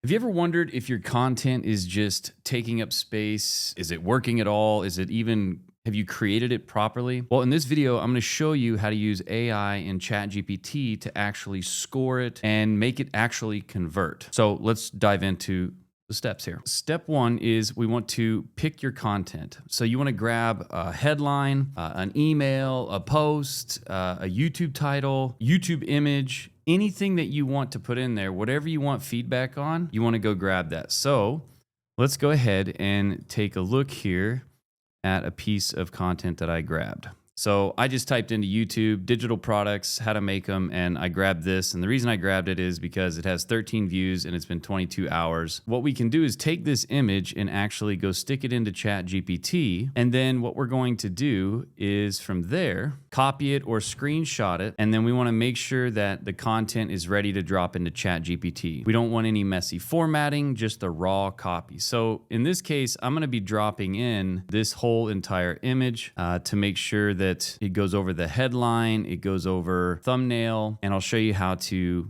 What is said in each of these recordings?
Have you ever wondered if your content is just taking up space? Is it working at all? Have you created it properly? Well, in this video, I'm gonna show you how to use AI and ChatGPT to actually score it and make it actually convert. So let's dive into the steps here. Step one is we want to pick your content. So you wanna grab a headline, an email, a post, a YouTube title, YouTube image, anything that you want to put in there, whatever you want feedback on, you wanna go grab that. So let's go ahead and take a look here at a piece of content that I grabbed. So I just typed into YouTube, digital products, how to make them, and I grabbed this. And the reason I grabbed it is because it has 13 views and it's been 22 hours. What we can do is take this image and actually go stick it into ChatGPT. And then what we're going to do is from there, copy it or screenshot it. And then we want to make sure that the content is ready to drop into ChatGPT. We don't want any messy formatting, just the raw copy. So in this case, I'm going to be dropping in this whole entire image to make sure that it goes over the headline, it goes over thumbnail, and I'll show you how to,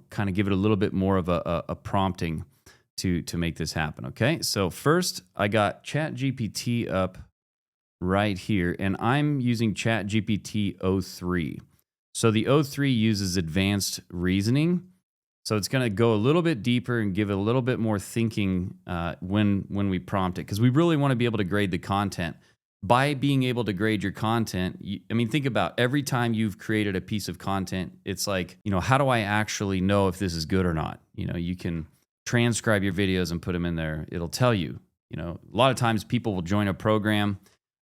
kind of give it a little bit more of a prompting to make this happen. Okay, so first I got ChatGPT up right here, and I'm using ChatGPT 03. So the 03 uses advanced reasoning. So it's going to go a little bit deeper and give it a little bit more thinking when we prompt it, because we really want to be able to grade the content. By being able to grade your content, think about every time you've created a piece of content, it's like, how do I actually know if this is good or not? You can transcribe your videos and put them in there. It'll tell you, a lot of times people will join a program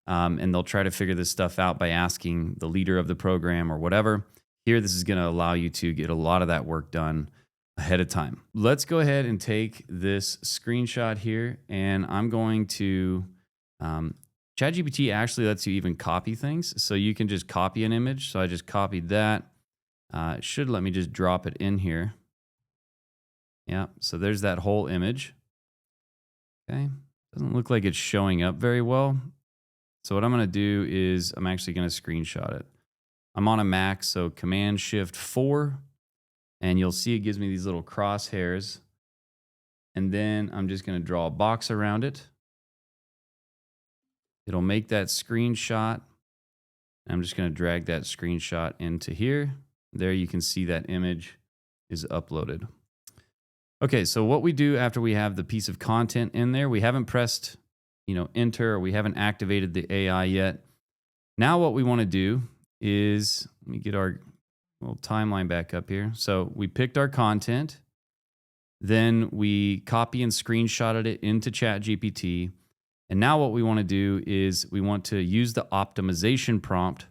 and they'll try to figure this stuff out by asking the leader of the program or whatever. Here, this is going to allow you to get a lot of that work done ahead of time. Let's go ahead and take this screenshot here, and I'm going to, ChatGPT actually lets you even copy things. So you can just copy an image. So I just copied that. It should let me just drop it in here. Yeah, so there's that whole image. Okay, doesn't look like it's showing up very well. So what I'm gonna do is I'm actually gonna screenshot it. I'm on a Mac, so Command-Shift-4, and you'll see it gives me these little crosshairs. And then I'm just gonna draw a box around it. It'll make that screenshot. I'm just going to drag that screenshot into here. There you can see that image is uploaded. Okay, so what we do after we have the piece of content in there, we haven't pressed, enter, or we haven't activated the AI yet. Now what we want to do is, let me get our little timeline back up here. So we picked our content, then we copy and screenshotted it into ChatGPT. And now what we want to do is we want to use the optimization prompt.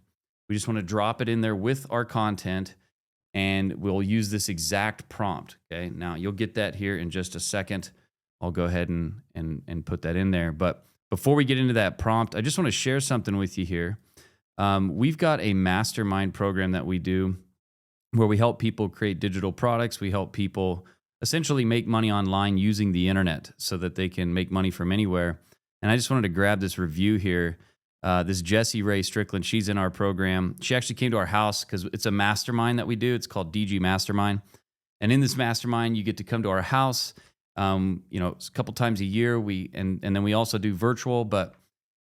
We just want to drop it in there with our content, and we'll use this exact prompt. Okay, now you'll get that here in just a second. I'll go ahead and put that in there. But before we get into that prompt, I just want to share something with you here. We've got a mastermind program that we do where we help people create digital products. We help people essentially make money online using the internet so that they can make money from anywhere. And I just wanted to grab this review here. This Jessie Ray Strickland, she's in our program. She actually came to our house because it's a mastermind that we do. It's called DG Mastermind. And in this mastermind, you get to come to our house, it's a couple times a year. And then we also do virtual, but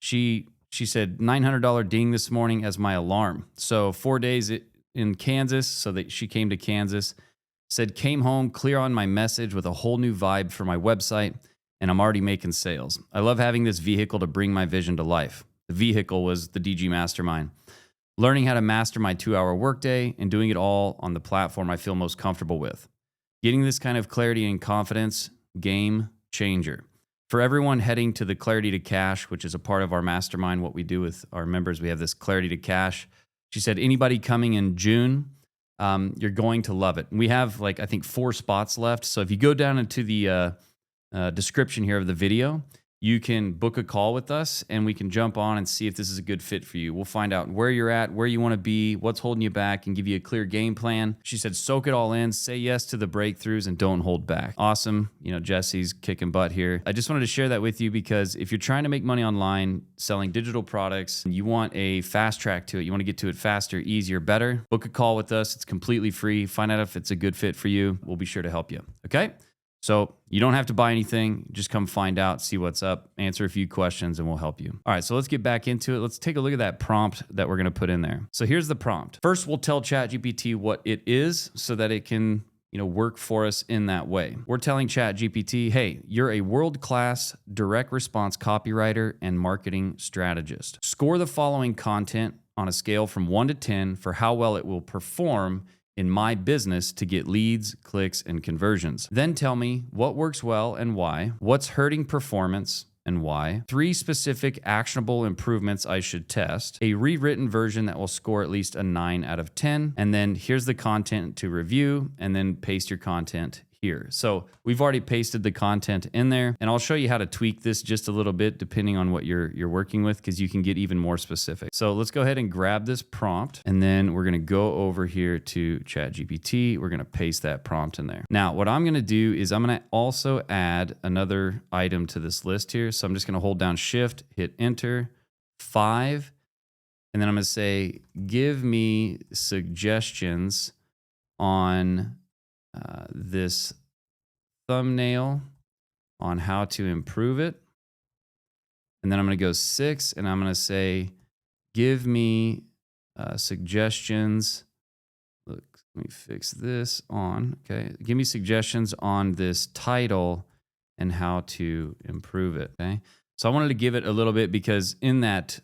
she said $900 ding this morning as my alarm. So 4 days in Kansas, so that she came to Kansas, said came home, clear on my message with a whole new vibe for my website. And I'm already making sales. I love having this vehicle to bring my vision to life. The vehicle was the DG Mastermind. Learning how to master my 2-hour workday and doing it all on the platform I feel most comfortable with. Getting this kind of clarity and confidence, game changer. For everyone heading to the Clarity to Cash, which is a part of our mastermind, what we do with our members, we have this Clarity to Cash. She said, anybody coming in June, you're going to love it. We have I think 4 spots left. So if you go down into the description here of the video, you can book a call with us and we can jump on and see if this is a good fit for you. We'll find out where you're at, where you want to be, what's holding you back, and give you a clear game plan. She said, soak it all in, say yes to the breakthroughs, and don't hold back. Awesome. Jesse's kicking butt here. I just wanted to share that with you because if you're trying to make money online, selling digital products, and you want a fast track to it, you want to get to it faster, easier, better, book a call with us. It's completely free. Find out if it's a good fit for you. We'll be sure to help you. Okay? So you don't have to buy anything. Just come find out, see what's up, answer a few questions, and we'll help you. All right, so let's get back into it. Let's take a look at that prompt that we're gonna put in there. So here's the prompt. First, we'll tell ChatGPT what it is so that it can work for us in that way. We're telling ChatGPT, hey, you're a world-class direct response copywriter and marketing strategist. Score the following content on a scale from 1 to 10 for how well it will perform in my business to get leads, clicks, and conversions. Then tell me what works well and why, what's hurting performance and why, 3 specific actionable improvements I should test, a rewritten version that will score at least a 9 out of 10, and then here's the content to review, and then paste your content here. So we've already pasted the content in there, and I'll show you how to tweak this just a little bit depending on what you're working with, because you can get even more specific. So let's go ahead and grab this prompt, and then we're gonna go over here to ChatGPT. We're gonna paste that prompt in there. Now, what I'm gonna do is I'm gonna also add another item to this list here. So I'm just gonna hold down Shift, hit Enter, 5, and then I'm gonna say, give me suggestions on this thumbnail on how to improve it. And then I'm going to go 6 and I'm going to say, give me suggestions. Look, let me fix this on. Okay. Give me suggestions on this title and how to improve it. Okay. So I wanted to give it a little bit because in that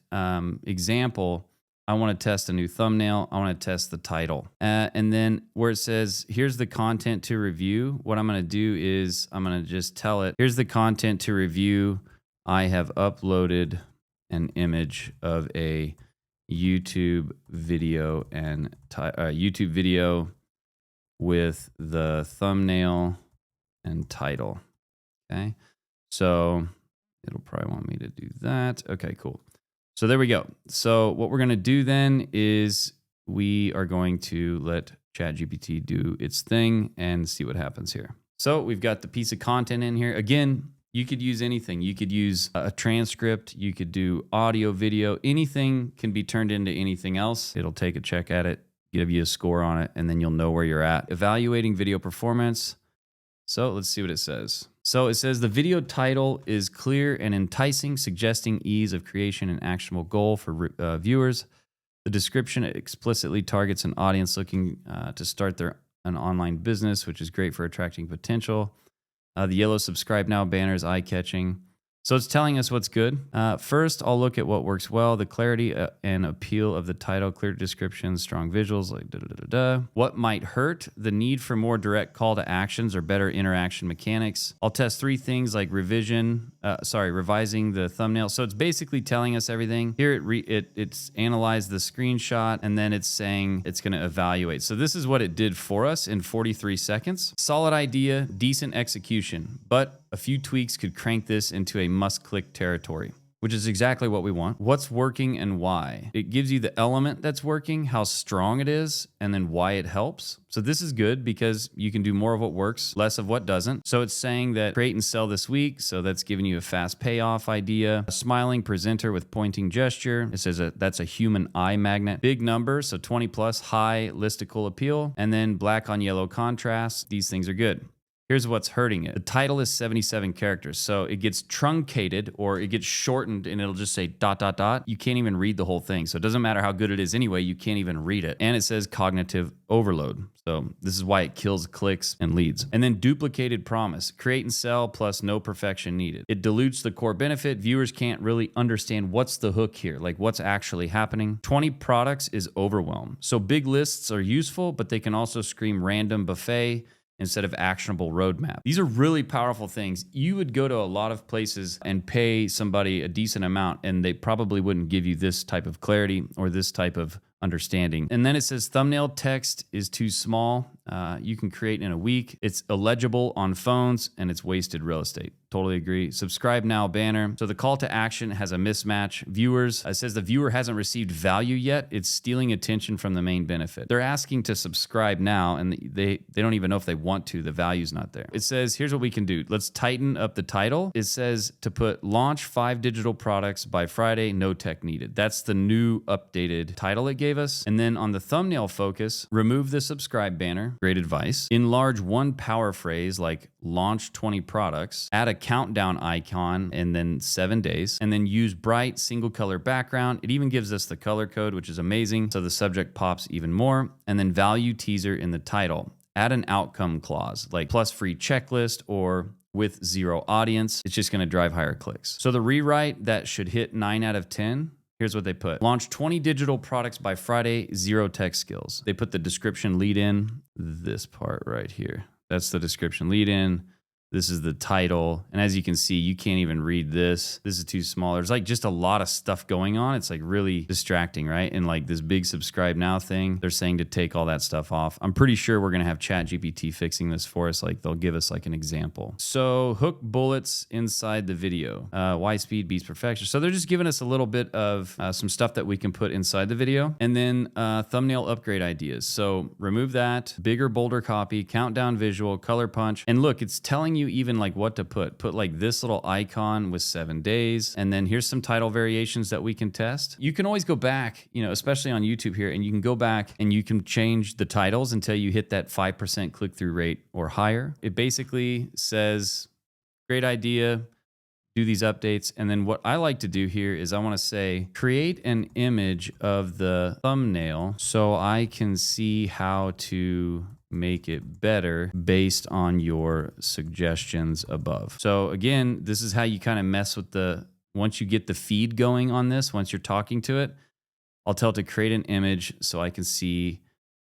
example, I want to test a new thumbnail. I want to test the title. And then where it says, here's the content to review, what I'm going to do is I'm going to just tell it, here's the content to review. I have uploaded an image of a YouTube video and YouTube video with the thumbnail and title. Okay. So it'll probably want me to do that. Okay, cool. So there we go. So what we're going to do then is we are going to let ChatGPT do its thing and see what happens here. So we've got the piece of content in here. Again, you could use anything. You could use a transcript. You could do audio, video. Anything can be turned into anything else. It'll take a check at it, give you a score on it, and then you'll know where you're at. Evaluating video performance. So let's see what it says. So it says the video title is clear and enticing, suggesting ease of creation and actionable goal for viewers. The description explicitly targets an audience looking to start an online business, which is great for attracting potential. The yellow subscribe now banner is eye-catching. So it's telling us what's good. First, I'll look at what works well. The clarity and appeal of the title, clear description, strong visuals, like da-da-da-da-da. What might hurt? The need for more direct call to actions or better interaction mechanics. I'll test 3 things like revising the thumbnail. So it's basically telling us everything. Here it's analyzed the screenshot and then it's saying it's gonna evaluate. So this is what it did for us in 43 seconds. Solid idea, decent execution, but a few tweaks could crank this into a must-click territory, which is exactly what we want. What's working and why? It gives you the element that's working, how strong it is, and then why it helps. So this is good because you can do more of what works, less of what doesn't. So it's saying that create and sell this week. So that's giving you a fast payoff idea. A smiling presenter with pointing gesture. It says that's a human eye magnet. Big number, so 20 plus, high listicle appeal. And then black on yellow contrast. These things are good. Here's what's hurting it. The title is 77 characters, so it gets truncated or it gets shortened and it'll just say ... You can't even read the whole thing. So it doesn't matter how good it is anyway, you can't even read it. And it says cognitive overload. So this is why it kills clicks and leads. And then duplicated promise, create and sell plus no perfection needed. It dilutes the core benefit. Viewers can't really understand what's the hook here, like what's actually happening. 20 products is overwhelm. So big lists are useful, but they can also scream random buffet instead of actionable roadmap. These are really powerful things. You would go to a lot of places and pay somebody a decent amount and they probably wouldn't give you this type of clarity or this type of understanding. And then it says thumbnail text is too small. You can create in a week. It's illegible on phones and it's wasted real estate. Totally agree. Subscribe now banner. So the call to action has a mismatch. Viewers, it says the viewer hasn't received value yet. It's stealing attention from the main benefit. They're asking to subscribe now and they don't even know if they want to. The value's not there. It says, here's what we can do. Let's tighten up the title. It says to put launch 5 digital products by Friday, no tech needed. That's the new updated title it gave gave us. And then on the thumbnail focus, remove the subscribe banner. Great advice. Enlarge one power phrase like launch 20 products, add a countdown icon, and then 7 days, and then use bright single color background. It even gives us the color code, which is amazing. So the subject pops even more. And then value teaser in the title. Add an outcome clause like plus free checklist or with 0 audience. It's just going to drive higher clicks. So the rewrite that should hit 9 out of 10. Here's what they put. Launch 20 digital products by Friday, 0 tech skills. They put the description lead in, this part right here. That's the description lead in. This is the title. And as you can see, you can't even read this. This is too small. There's like just a lot of stuff going on. It's like really distracting, right? And like this big subscribe now thing, they're saying to take all that stuff off. I'm pretty sure we're going to have ChatGPT fixing this for us. Like they'll give us like an example. So hook bullets inside the video. Why speed beats perfection. So they're just giving us a little bit of some stuff that we can put inside the video. And then thumbnail upgrade ideas. So remove that, bigger, bolder copy, countdown visual, color punch. And look, it's telling you even like what to put. Put like this little icon with 7 days. And then here's some title variations that we can test. You can always go back, you know, especially on YouTube here, and you can go back and you can change the titles until you hit that 5% click-through rate or higher. It basically says, great idea, do these updates. And then what I like to do here is I want to say, create an image of the thumbnail so I can see how to make it better based on your suggestions above. So again, this is how you kind of mess with once you get the feed going on this, once you're talking to it, I'll tell it to create an image so I can see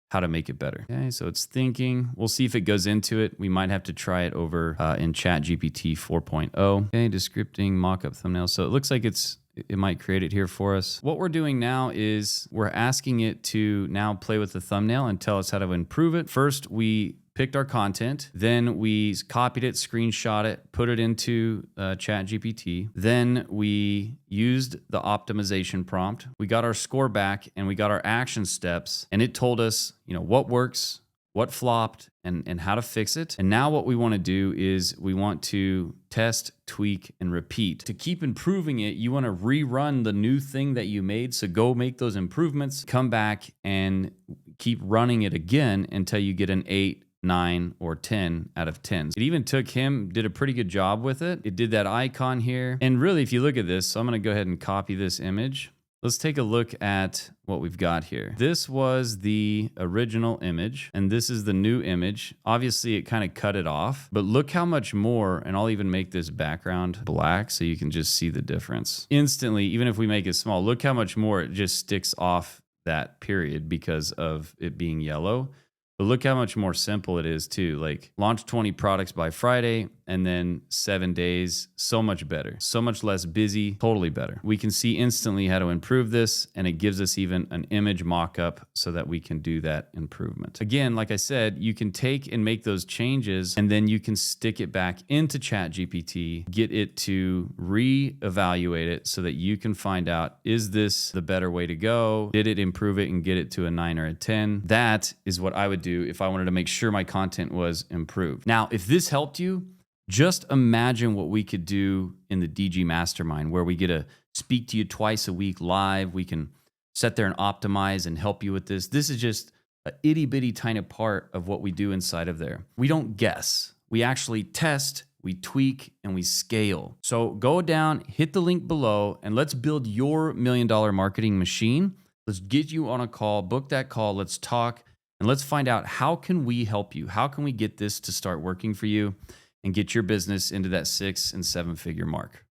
how to make it better. Okay, so it's thinking. We'll see if it goes into it. We might have to try it over in ChatGPT 4.0. Okay, descripting mockup thumbnail. So it looks like it might create it here for us. What we're doing now is we're asking it to now play with the thumbnail and tell us how to improve it. First, we picked our content. Then we copied it, screenshot it, put it into ChatGPT. Then we used the optimization prompt. We got our score back and we got our action steps. And it told us, you know, what works, what flopped, and how to fix it. And now what we want to do is we want to test, tweak, and repeat. To keep improving it, you want to rerun the new thing that you made. So go make those improvements, come back and keep running it again until you get an 8, 9, or 10 out of 10. It even did a pretty good job with it. It did that icon here. And really, if you look at this, so I'm going to go ahead and copy this image. Let's take a look at what we've got here. This was the original image, and this is the new image. Obviously, it kind of cut it off, but look how much more, and I'll even make this background black so you can just see the difference. Instantly, even if we make it small, look how much more it just sticks off that period because of it being yellow. But look how much more simple it is too. Like launch 20 products by Friday and then 7 days. So much better, so much less busy, totally better. We can see instantly how to improve this, and it gives us even an image mock-up so that we can do that improvement. Again, like I said, you can take and make those changes and then you can stick it back into ChatGPT, get it to reevaluate it so that you can find out, is this the better way to go? Did it improve it and get it to a 9 or a 10? That is what I would do if I wanted to make sure my content was improved. Now, if this helped you, just imagine what we could do in the DG Mastermind, where we get to speak to you twice a week live. We can sit there and optimize and help you with this. This is just an itty bitty tiny part of what we do inside of there. We don't guess. We actually test, we tweak, and we scale. So go down, hit the link below, and let's build your $1 million marketing machine. Let's get you on a call, book that call. Let's talk, and let's find out, how can we help you? How can we get this to start working for you and get your business into that 6- and 7-figure mark?